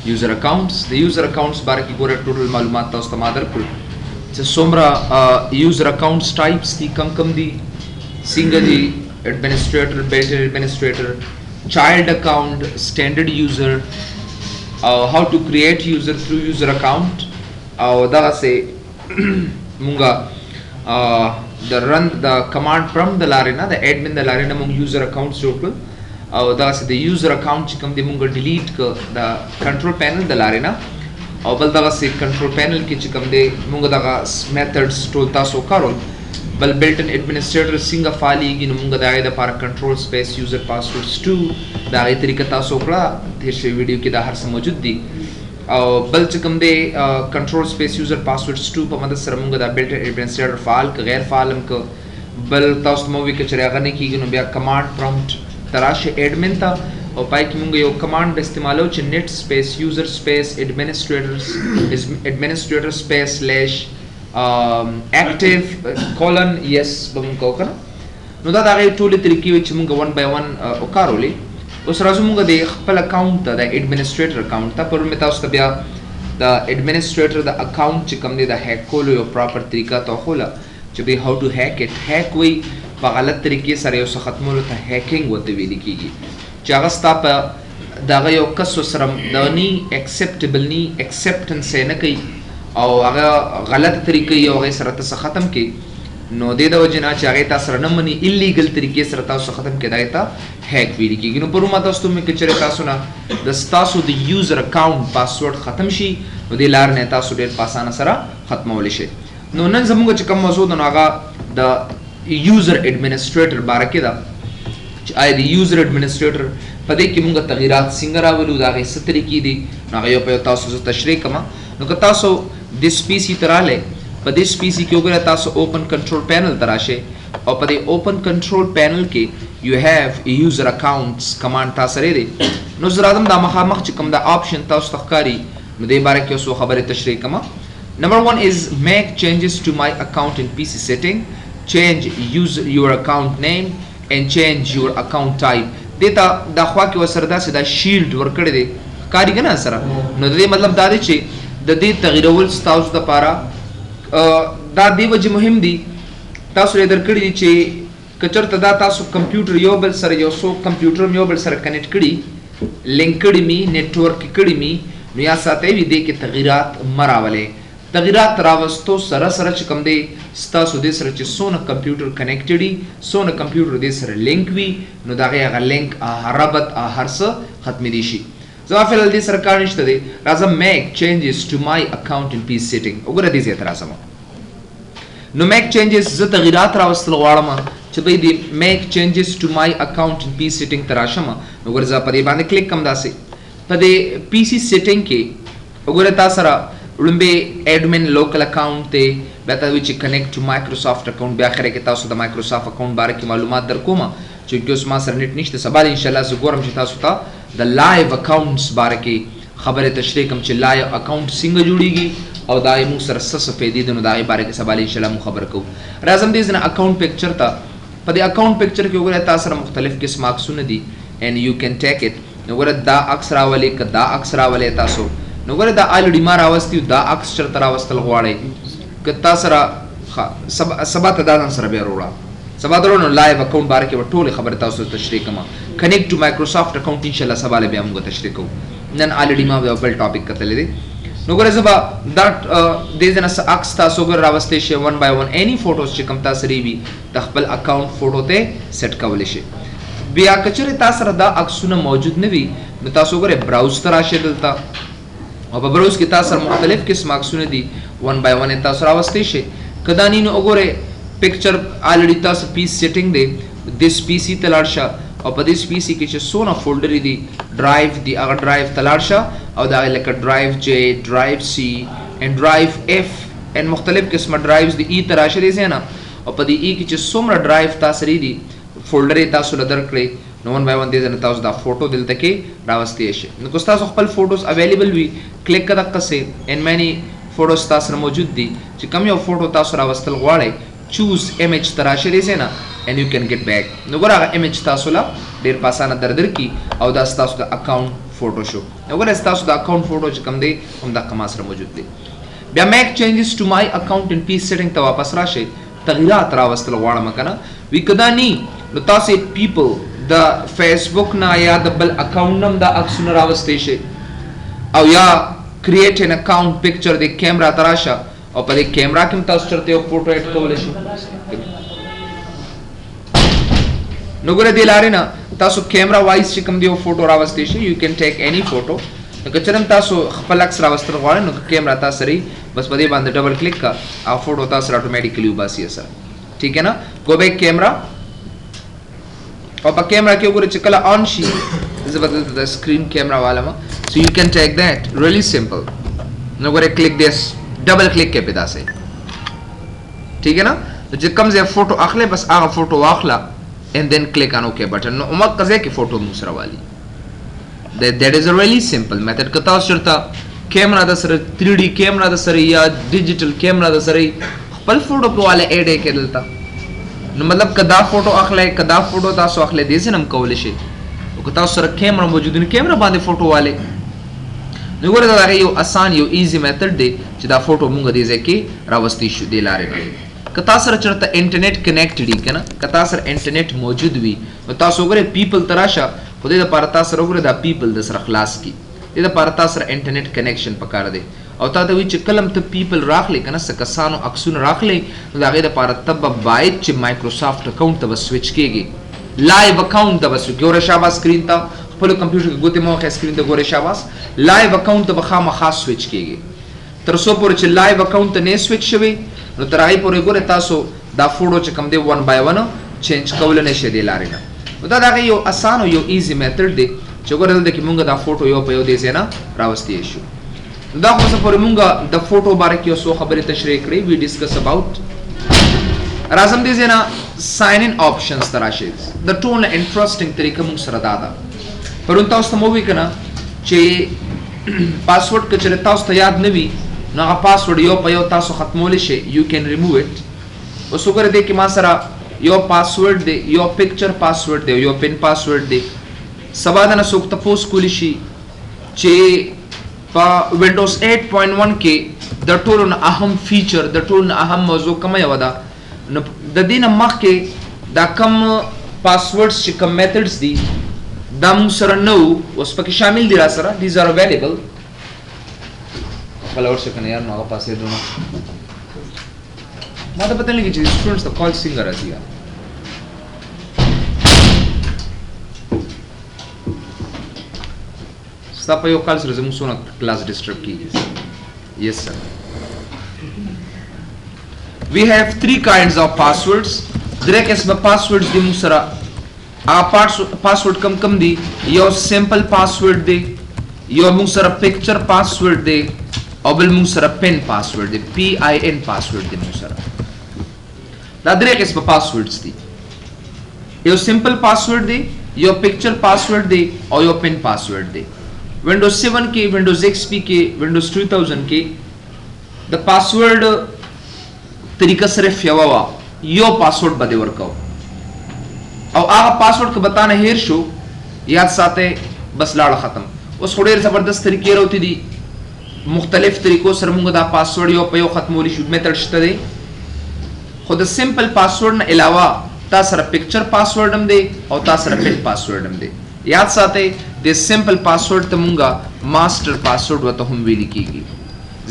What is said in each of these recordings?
user accounts. The user accounts باره کې ګوره ټوټل معلومات تاسو ته ما درکړل چې څومره user accounts types دي کم دي څنګه دي administrator, built-in administrator, child account, standard user, how to create user through user account او دغه سه مونږه the command prompt د لارې نه د admin د لارې نه مونږ user accounts جوړ کړل او دغه سه د user account چې کوم دی مونږ delete ک د control panel د لارې نه او بل دغه سه control panel کې چې کوم دی مونږ دغه methods ټول تاسو کارول بل built-in administrator څنګه فعاليږي نو موږ د هغې دپاره control space user passwords 2 د هغې طریقه تاسو وکړه تېر شوي ویډیو کې دا هر څه موجود دي او بل چې کوم دی control space user passwords 2 په مدد سره موږ دا built-in administrator فعال که غیر فعال هم که بل تاسو ته مو وي که چېرې هغه نه کېږي نو بیا command prompt ته راشئ admin ته او پای کې موږ یو command استعمالو چې net space user space administrator space active colon yes به مونږ وکړو نو دا د هغې ټولې طریقې وې چې مونږ 1 by 1 وکارولې اوس راځو مونږ د خپل اکاونټ ته د ایډمنسټریټر اکاونټ ته پرون مې تاسو ته بیا د ایډمنسټریټر د اکاونټ چې کوم دی د هیک کولو یو پراپر طریقه ته وښوله چې بی هاو ټو هیک اټ هیک وایي په غلط طریقې سره یو څه ختمولو ته هیکینګ ورته ویلې کېږي چې هغه ستا په دغه یو کس سره د نی اکسپټیبل نی اکسپټنس یې نه کوي او هغه غلطه طریقه یې هغې سره ته څه ختم کړي نو دې د وجې نه چې هغې تا سره نه مني ایلیګل طریقې سره تاسو ختم کړي دا یې ته هیک ویلې کېږي نو پرون ما تاسو ته مې که چېرې تاسو نه د ستاسو د یوزر اکاونټ پاسورډ ختم شي نو دې لارې نه تاسو ډېر په اسانه سره ختمولی شئ نو نن زموږ چې کوم موضوع ده نو هغه د یوزر ایډمنسټریټر باره کې ده چې آیا د یوزر ایډمنسټریټر په دې کې موږ تغیرات څنګه راولو د هغې څه طریقې دي نو هغه یو په یو تاسو زه تشریح کوم نو که تاسو د سپیسی ته رالی په دې سپیسی کې وګوره تاسو اوپن کنټرول پینل ته راشئ او په دې اوپن کنټرول پینل کې یو هیو یوزر اکاونټس کمانډ تا سره دی نو زه راځم دا مخامخ چې کوم دا آپشن تاسو ته ښکاري نو دې باره کې څو خبرې تشریح کوم Number 1 is make changes to my account in PC setting, change your account name and change your account type. دیتا دا خوا کې وسره داسې دا شیلډ ورکړی دی ښکاري که نه سره نو د دې مطلب دا دی چې د دې تغیرول ستاسو دپاره دا دې وجې مهم دي تاسو یې درکړي دي چې که چېرته دا تاسو کمپیوټر یو بل سره یو څو کمپیوټر هم یو بل سره کنیکټ کړي لینک کړي مي نیټورک کړي مي نو یا ساتئ وي دې کې تغیرات مه راولئ تغیرات راوستو سره سره چې کوم دی ستاسو دې سره چې څونه کمپیوټر کنیکټډ وي څونه کمپیوټر دې سره لینک وي نو د هغې هغه لینک ربط هر څه ختمېدی شي زما فعلال دې سره کار نشته دی راځم میک چینجز ټو مای اکاونټ ان پیس سیټینګ وګوره دې ځای ته راځم نو میک چینجز زه تغیرات راوستل غواړم چې بھئی دې میک چینجز ټو مای اکاونټ ان پیس سیټینګ ته راشم نو وګوره زه په دې باندې کلیک کوم داسې په دې پی سی سیټینګ کې وګوره تا سره وړومبې ایډمن لوکل اکاونټ دی بیا ته وایي چې کنیکټ ټو مایکروسافټ اکاونټ بیا اخره کې تاسو د مایکروسافټ اکاونټ باره کې معلومات در کوم چې اوس ما سره نیټ نشته سبا انشاءالله زه ګورم چې تاسو ته د لایو اکاونټس باره کې خبرې تشریح کوم چې لایو اکاونټ څنګه جوړیږي او دا یې موږ سره څه څه فایدې دي نو د هغې باره کې سبا انشاءالله موږ خبره کوو راځم دې ځنه اکاونټ پکچر ته په دې اکاونټ پکچر کې وګوره تا سره مختلف قسم عکسونه دي اینډ یو کین ټیک اټ نو وګوره دا عکس راولئ که دا عکس راولئ تاسو نو وګوره دا الریډي ما راوستی دا عکس چېرته راوستل غواړئ که تا سره سبا ته دا ځان سره بیا وروړه سبا درو نو لایو اکاونټ باره کې به ټولې خبرې تاسو ته تشریح کوم کنیکټ ټو مایکروسافټ اکاونټ انشاءالله سبا له بیا موږ تشریح کوو نن الریډي ما یو بل ټاپک کتلی دی نو ګوره زه به دا دې ځای نه څه عکس تاسو ګوره راوستی شئ 1 by 1 اینی فوټوز چې کوم تا سره وي د خپل اکاونټ فوټو ته سیټ کولی شئ بیا که چېرې تا سره دا عکسونه موجود نه وي نو تاسو ګوره براوز ته راشئ دلته او په براوز کې تاسو سره مختلف قسم عکسونه دي 1 by 1 تاسو راوستی شئ که دا نی نو وګورئ پکچر الریډي تاسو پیس سیټینګ دی دس پی سی ته لاړ شه او په دې پی سی کې چې څونه فولډرې دي ډرایو دي هغه ډرایو ته لاړ شه او دا لکه ډرایو جې ډرایو سی اینډ ډرایو ایف اینډ مختلف قسمه ډرایوز دي ای ته راشه دې ځای نه او په دې ای کې چې څومره ډرایو تاسو لري دي فولډرې تاسو له درکړئ نو 1 by 1 دې ځای نه تاسو دا فوټو دلته کې راوستی شئ نو که تاسو خپل فوټوز اویلیبل وي کلیک که دقسې اینډ مینی فوټوز تاسو سره موجود دي چې کوم یو فوټو تاسو راوستل غواړئ choose image ته راشه دې ځای نه and you can get back نو ګوره هغه image تاسو له ډېر په اسانه در درکړي او دا ستاسو د اکاونټ فوټو شو وګوره تاسو د اکاونټ فوټو چې کوم دی هم د کما سره موجود دی بیا میک چینجز ټو مای اکاونټ ان پیس سیټینګ ته واپس راشئ تغیرات راوستل غواړم کنه وی کدا نی نو تاسو پیپل د فیسبوک نه یا د بل اکاونټ نم د عکسونه راوستئ شي او یا کریټ ان اکاونټ پکچر د کیمرا تراشه او په دې کیمرا کې تاسو چرته یو فوټو اډ کولای شئ نو ګوره دی لارې نه تاسو کیمرا وایز چې کوم دی فوټو راوستئ شي یو کین ټیک اني فوټو نو که چرته تاسو خپل عکس راوستل غواړئ نو کیمرا تاسو لري بس په دې باندې ډبل کلیک کا او فوټو تاسو اتوماتیکلی وباسي سره ٹھیک ہے نا گو بیک کیمرا اور په کیمرا کې وګورئ چې کله آن شي زبردست د سکرین کیمرا والا ما سو یو کین ټیک دیٹ ریلی سمپل نو ګوره کلیک دیس ډبل کلیک کې پیدا سي ٹھیک ہے نا چې کوم ځای فوټو اخلي بس هغه فوټو واخلا and then click on OK button نو عمر قضیه کې فوټو مو سره والی that is a really simple method که تاسو چرته کیمرا د سره 3D کیمرا د سره یا ډیجیټل کیمرا د سره خپل فوټو په والا اډ کې دلته نو مطلب کدا فوټو اخلي کدا فوټو تاسو اخلي دې سم کول شي او که تاسو سره کیمرا موجود نه کیمرا باندې فوټو والے نو ګوره دا یو آسان یو ایزی میتھډ دی چې دا فوټو مونږ دې ځکه راوستي شو دی لارې که تاسو سره چرته انټرنیټ کنیکټ دی کنه که تاسو سره انټرنیټ موجود وي نو تاسو ګوره پیپل تراشه خو دې لپاره تاسو سره ګوره دا پیپل د سره خلاص کی دې لپاره تاسو سره انټرنیټ کنیکشن پکار دی او تاسو وی چې کلم ته پیپل راخلي کنه څه کسانو عکسونه راخلي نو دا غي لپاره تب باید چې مایکروسافټ اکاونټ ته سوئچ کیږي لایو اکاونټ ته وسو ګوره شابه سکرین ته خپل کمپیوټر کې ګوته مو خه سکرین ته ګوره شابه لایو اکاونټ ته بخا خاص سوئچ کیږي تر څو پورې چې لایو اکاونټ ته نه سوئچ شوی نو تر هغه پورې ګوره تاسو دا فوټو چې کوم دی 1 by 1 چینج کول نه شي دی لارې نه دا دا یو آسان او یو ایزی میتھډ دی چې ګوره دلته کې مونږ دا فوټو یو په یو دی زینا راوستي شو دا خو څه پورې مونږ د فوټو باره کې اوسو خبرې تشریح کړې وی ډیسکس اباوت راځم دې زینا ساين ان آپشنز تراشه د ټول انټرېسټینګ طریقه مونږ سره دادا پرون تاسو ته مو وی کنه چې پاسورډ کچره تاسو ته یاد نه وي نو هغه پاسورډ یو په یو تاسو ختمول شي یو کین ریموو اٹ اوس وګورئ دې کې ما سره یو پاسورډ دی یو پکچر پاسورډ دی یو پن پاسورډ دی سبا د نسوک تاسو کولی شي چې په وینډوز 8.1 کې د ټولو اهم فیچر د ټولو اهم موضوع کوم یو ده نو د دې نه مخکې دا کم پاسورډز چې کوم میتھډز دي دا موږ سره نو اوس پکې شامل دي را سره دیز ار اویلیبل خپل ورشه کنه یار نو هغه پاسې دونه ما ته پته لګی چې سټوډنټس ته کال څنګه راځي ستا په یو کال سره زموږ څونه کلاس ډسټرب کیږي یس سر we have 3 kinds of passwords درې قسمه پاسورډز دي موږ سره پاسورډ کم دي یو سمپل پاسورډ دی یو موږ سره پکچر پاسورډ دی او بل موږ سره پن پاسورډ دی PIN پاسورډ دی موږ سره دا درې قسمه پاسورډز دي یو سمپل پاسورډ دی یو پکچر پاسورډ دی او یو پن پاسورډ دی Windows 7 کې Windows XP کې Windows 2000 کې د پاسورډ طریقه صرف یو وا یو پاسورډ بده ورکاو او هغه پاسورډ که بتانه هیر شو یاد ساته بس لاړه ختم اوس ډېر زبردست طریقې راوتی دي مختلف طریقو سره موږ دا پاسورډ یو په یو ختمولی شو میتھډ شته دی خو د سمپل پاسورډ نه علاوه تاسو سره پکچر پاسورډ هم دی او تاسو سره پن پاسورډ هم دی یاد ساته د سمپل پاسورډ ته مونږه ماستر پاسورډ وته هم ویل کیږي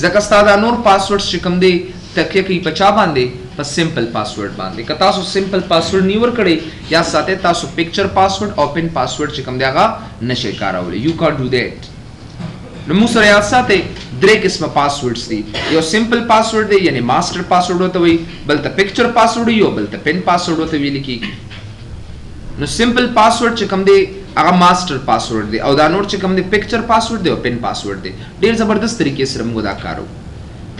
ځکه ستاسو نور پاسورډ چې کوم دی تکیه کوي په چا باندې په سمپل پاسورډ باندې که تاسو سمپل پاسورډ نیور کړئ یا ساته تاسو پکچر پاسورډ او پن پاسورډ چې کوم دی هغه نشئ کارولی یو کانټ ډو دیٹ نو موږ سره یاد ساته درې قسمه پاسورډز دي یو سمپل پاسورډ دی یعنی ماستر پاسورډ وته وي بل ته پکچر پاسورډ یو بل ته پن پاسورډ وته ویل کیږي نو سمپل پاسورډ چې کوم دی هغه ماستر پاسورډ دی او دا نور چې کوم دی پکچر پاسورډ دی او پن پاسورډ دی ډیر زبردست طریقې سره موږ دا کارو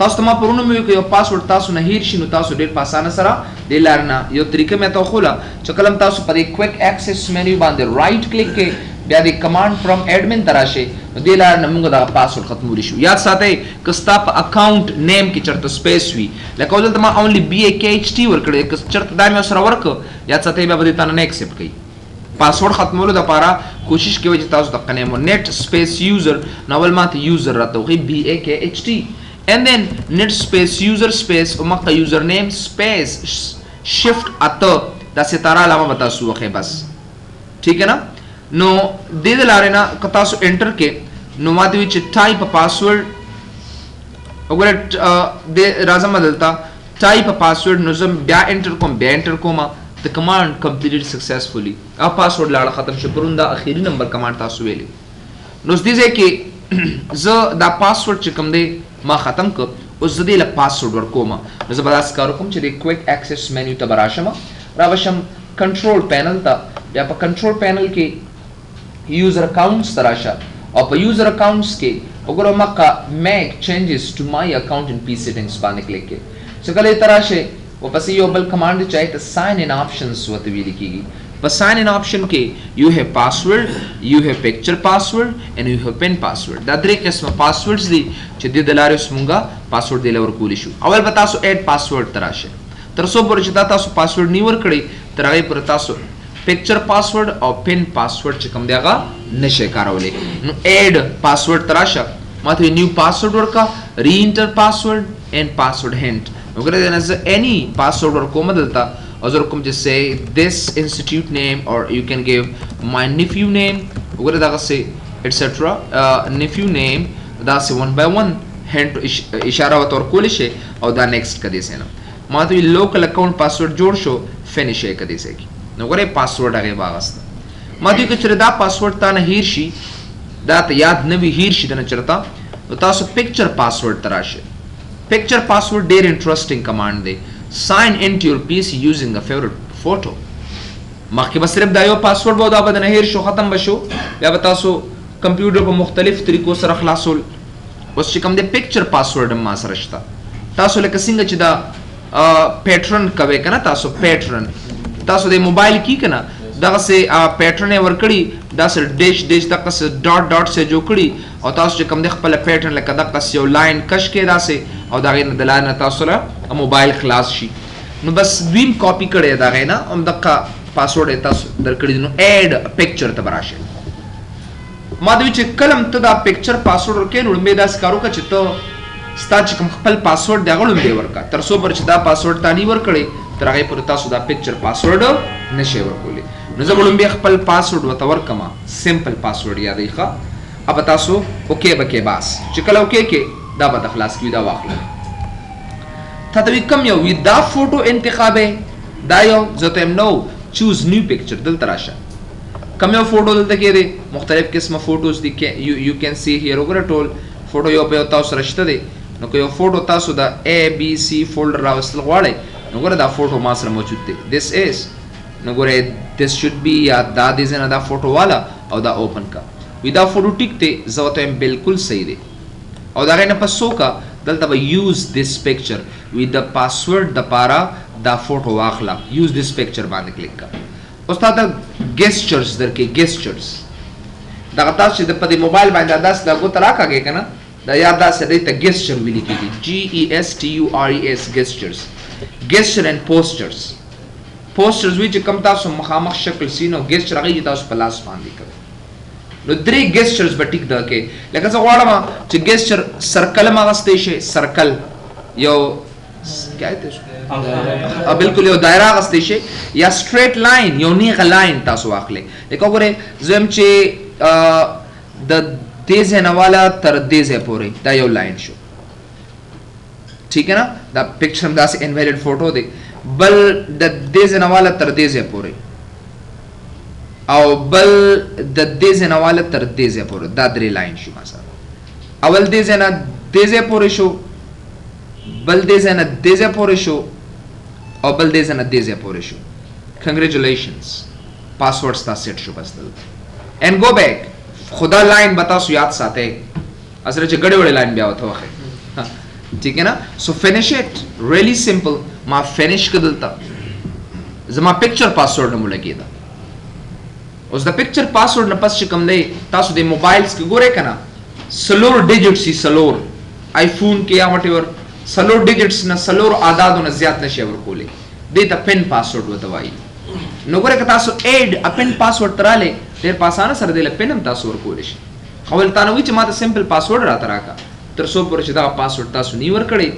تاسو ته ما پرونه مې یو پاسورډ تاسو نه هیر شي نو تاسو ډیر په اسانه سره د لارنه یو طریقه مې ته خوله چې کلم تاسو په کویک اکسس مینیو باندې رائټ کلیک کې بیا د کمانډ فرام ایڈمن تراشه نو د لارنه موږ دا پاسورډ ختمولی شو یاد ساتئ که ستا په اکاونټ نیم کې چرته سپیس وي لکه دلته ما اونلی BAKHT ورکړی که چرته دا مې سره ورک یاد ساتئ بیا به تاسو نه ایکسپټ کړئ पासवर्ड ختمولو د پاره کوشش کوي چې تاسو د قنیمو net space user ناول ماته user راته وي BAKHT and then net space user space او مکه user name space shift اته د ستاره علامه بتا سو وخه بس ٹھیک ہے نا نو د دې لارې نه که تاسو انټر کې نو ماته وی چې ټایپ پاسورډ وګوره د راځم بدلتا ټایپ پاسورډ نو زم بیا انټر کوم the command completed successfully اب پاسورډ لاړه ختم شو پروندا اخیری نمبر کمانډ تاسو ویلی نو دې ځکه کې زه دا پاسورډ چې کوم دی ما ختم ک اوس زه دې له پاسورډ ورکوم نو زه به داس کار کوم چې د کویک اکسس مینیو ته براشم راوشم کنټرول پینل ته بیا په کنټرول پینل کې یوزر اکاونټس تراشه او په یوزر اکاونټس کې وګورئ مکه میک چینجز ټو مای اکاونټ ان پی سیټینګز باندې کلیک کې چې کله تراشه وپسې یو بل کمانډ چای ته ساين ان آپشنز وته ویل کیږي په ساين ان آپشن کې یو هیو پاسورډ یو هیو پکچر پاسورډ ان یو هیو پن پاسورډ دا درې قسمه پاسورډز دي چې د دلارې سمونګه پاسورډ دی لور کولی شو اول به تاسو اډ پاسورډ تراشه تر څو پورې چې تاسو پاسورډ نیور کړی تر هغه پر تاسو پکچر پاسورډ او پن پاسورډ چې کوم دی هغه نشه کارولې نو اډ پاسورډ تراشه ماته نیو پاسورډ ورکا ری انټر پاسورډ and password hint وګوره دا از any password or کوم دلته ازر کوم چې say this institute name or you can give my nephew name وګوره دا سه etc nephew name دا سه one by one hint اشاره وتور کول شي او دا next کدي سه نه ما ته local account password جوړ شو finish یې کدي سه کی نو وګوره password هغه واغست ما ته چې دا password تا نه هیر شي دا ته یاد نه وی هیر شي دا نه چرتا نو تاسو picture password تراشه picture password ډېر انټرېسټینګ کمانډ دی sign into your PC using a favorite photo مخکې بس صرف دا یو پاسورډ وو دا به نه هیر شو ختم بشو بیا به تاسو کمپیوټر په مختلف طریقو سره خلاصول اوس چې کوم دی picture password ما سره شته تاسو لکه څنګه چې دا پیټرن کوي کنه تاسو پیټرن تاسو د موبایل کی کنه دغه سه پیټرن ورکړي دا سه ډیش دغه سه ډاټ ډاټ سه جوړ کړي او تاسو چې کوم د خپل پیټرن لکه دغه سه یو لاین کش کې دا سه او دا غیر د لاین تاسو سره موبایل خلاص شي نو بس ویم کاپی کړي دا غینا هم دغه پاسورډ تاسو درکړي نو اډ پکچر ته براشه ما دوی چې کلم ته دا پکچر پاسورډ ورکې نو مې دا سکارو کا چې ته ستا چې کوم خپل پاسورډ دا غړم دی ورکا تر څو پر چې دا پاسورډ تانی ورکړي تر هغه پر تاسو دا پکچر پاسورډ نشي ورکولې نو زه به بیا خپل پاسورډ وتور کما سمپل پاسورډ یادې ښه اب تاسو اوکے بکې باس چې کله اوکے کې دا به خلاص کی دا واخله تا ته کم یو وی دا فوټو انتخابه دا یو زته نو چوز نیو پکچر دل تراشه کم یو فوټو دلته کې دي مختلف قسمه فوټوز دي کې یو کین سی هیر وګوره ټول فوټو یو په تاسو راشته دي نو که یو فوټو تاسو دا A B C فولډر راوستل غواړئ نو ګوره دا فوټو ما سره موجود دی this is نو ګوره this should be یا دا دې زنه دا فوټو والا او دا اوپن کا وی دا فوټو ټیک ته زوته بالکل صحیح دی او دا غنه پسو کا دلته به use this picture وی دا پاسورډ د پارا دا فوټو واخلا use this picture باندې کلیک کا استاد gestures درکې gestures دا تاسو چې د په موبایل باندې داس لګو ترا کاږي کنه دا یاد دا سره ته gesture ویل کیږي GESTURES gestures gesture and postures وی چې کم تاسو مخامخ شکل سینو gesture هغه تاسو په لاس باندې کوي نو درې gestures به ټیک دا کې لکه څنګه غواړم چې gesture سرکل ما غستې شي سرکل یو کیا ته بالکل یو دایره غستې شي یا straight line یو نیغه لاین تاسو واخلې لکه وګوره زم چې د دې ځنواله تر دې ځې پورې دا یو لاین شو ٹھیک ہے نا دا پکچر دا سه انویلډ فوټو دی بل د دې ځنواله تر دې ځې پورې او بل د دې ځنواله تر دې ځې پورې دا درې لاین شو مثلا اول دې ځنه دې ځې پورې شو بل دې ځنه دې ځې پورې شو او بل دې ځنه دې ځې پورې شو کنګریچولیشنز پاسورډ ستا سیټ شو بس دلته اینڈ گو بیک خدا लाइन बताओ याद साथे असरे चे गड़े बड़े लाइन ब्याह था वखे ठीक है ना सो फिनिश इट रियली सिंपल मा फिनिश कर दलता जमा पिक्चर पासवर्ड न मुले कीदा उस द पिक्चर पासवर्ड न पस कम दे तासु दे मोबाइल्स के गोरे कना सलोर डिजिट्स ही सलोर आईफोन के या व्हाटएवर सलोर डिजिट्स न सलोर आदाद न ज्यादा न शेवर कोले दे द पिन पासवर्ड वतवाई نو ګوره که تاسو اډ ا پن پاسورډ تراله ډیر پاسانه سره دی پن هم تاسو ورکول شي اول تاسو وی چې ماته سمپل پاسورډ راته راکا تر څو پورې چې دا پاسورډ تاسو نی ور کړی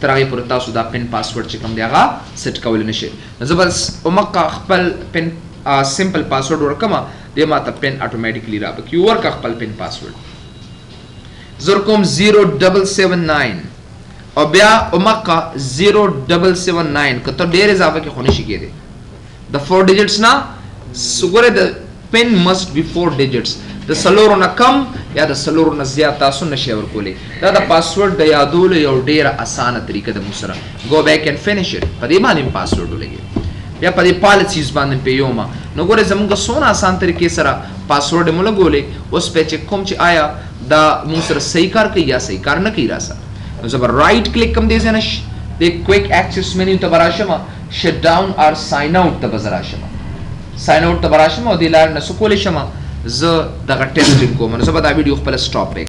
تر هغه پورې تاسو دا پن پاسورډ چې کوم دی هغه سیټ کول نشي نو زبر اومکه خپل پن سمپل پاسورډ ورکما دی ماته پن اتوماتیکلی را بکی ورکه خپل پن پاسورډ زر کوم 0779 او بیا اومکه 0779 کته ډیر اضافه کې خونی شي کېده the 4 digits na sugore the pin must be 4 digits the saloro na kam ya the saloro na ziyada tاسو نشي ورکولې دا د پاسورډ د یادولو یو ډیره اسانه طریقه ده موږ سره go back and finish it په دې باندې پاسورډ ولګي بیا په دې پالیسیز باندې پیوما نو ګوره زموږ سونه آسان طریقې سره پاسورډ موږ لګولې اوس په چې کوم چې آیا دا موږ سره صحیح کار کوي یا صحیح کار نه کوي راسه نو زبر رائټ کلیک کوم دې زنه د کویک اکسس منیو ته براشمه shut down or sign out ته بزراشمه sign out ته براشمه او د لار نه سکول شمه ز دغه ټیسټینګ کوم نو زه به دا ویډیو خپل سټاپ